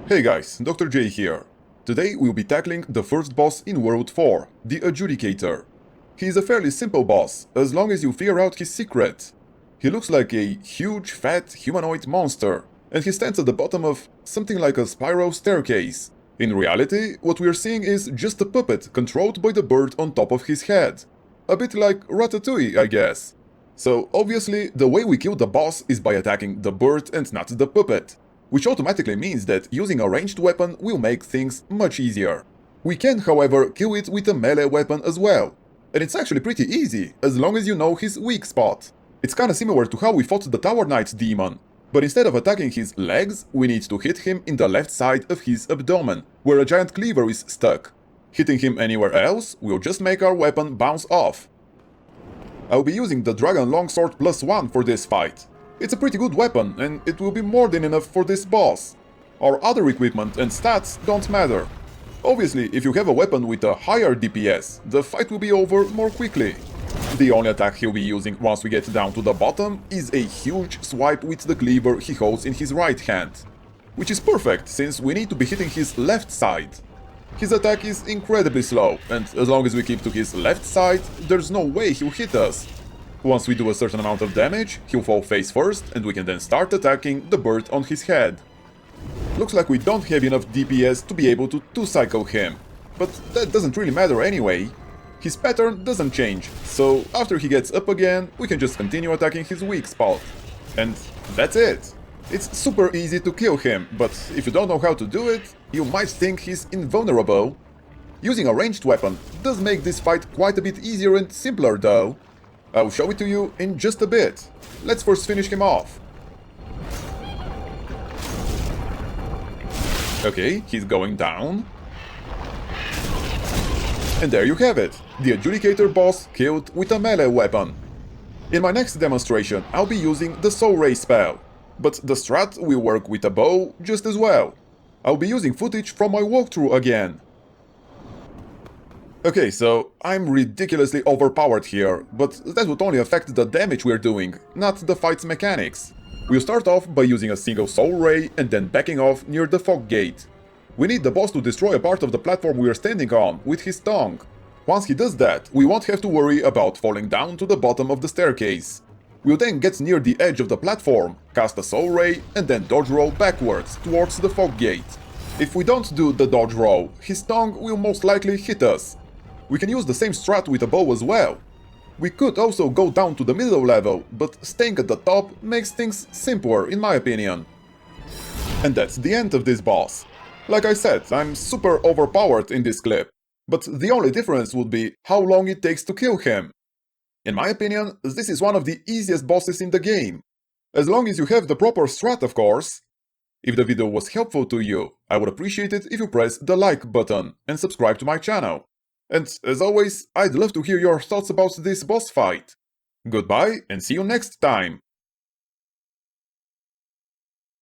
Hey guys, Dr. J here. Today we'll be tackling the first boss in World 4, the Adjudicator. He is a fairly simple boss, as long as you figure out his secret. He looks like a huge, fat, humanoid monster, and he stands at the bottom of something like a spiral staircase. In reality, what we're seeing is just a puppet controlled by the bird on top of his head. A bit like Ratatouille, I guess. So obviously, the way we kill the boss is by attacking the bird and not the puppet, which automatically means that using a ranged weapon will make things much easier. We can, however, kill it with a melee weapon as well, and it's actually pretty easy, as long as you know his weak spot. It's kinda similar to how we fought the Tower Knight demon, but instead of attacking his legs, we need to hit him in the left side of his abdomen, where a giant cleaver is stuck. Hitting him anywhere else will just make our weapon bounce off. I'll be using the Dragon Longsword +1 for this fight. It's a pretty good weapon, and it will be more than enough for this boss. Our other equipment and stats don't matter. Obviously, if you have a weapon with a higher DPS, the fight will be over more quickly. The only attack he'll be using once we get down to the bottom is a huge swipe with the cleaver he holds in his right hand. Which is perfect, since we need to be hitting his left side. His attack is incredibly slow, and as long as we keep to his left side, there's no way he'll hit us. Once we do a certain amount of damage, he'll fall face first, and we can then start attacking the bird on his head. Looks like we don't have enough DPS to be able to two-cycle him, but that doesn't really matter anyway. His pattern doesn't change, so after he gets up again, we can just continue attacking his weak spot. And that's it. It's super easy to kill him, but if you don't know how to do it, you might think he's invulnerable. Using a ranged weapon does make this fight quite a bit easier and simpler though. I'll show it to you in just a bit. Let's first finish him off. Okay, he's going down. And there you have it, the Adjudicator boss killed with a melee weapon. In my next demonstration, I'll be using the Soul Ray spell, but the strat will work with a bow just as well. I'll be using footage from my walkthrough again. Okay, so I'm ridiculously overpowered here, but that would only affect the damage we're doing, not the fight's mechanics. We'll start off by using a single Soul Ray and then backing off near the fog gate. We need the boss to destroy a part of the platform we are standing on with his tongue. Once he does that, we won't have to worry about falling down to the bottom of the staircase. We'll then get near the edge of the platform, cast a Soul Ray, and then dodge roll backwards towards the fog gate. If we don't do the dodge roll, his tongue will most likely hit us. We can use the same strat with a bow as well. We could also go down to the middle level, but staying at the top makes things simpler in my opinion. And that's the end of this boss. Like I said, I'm super overpowered in this clip, but the only difference would be how long it takes to kill him. In my opinion, this is one of the easiest bosses in the game. As long as you have the proper strat, of course. If the video was helpful to you, I would appreciate it if you press the like button and subscribe to my channel. And as always, I'd love to hear your thoughts about this boss fight. Goodbye and see you next time!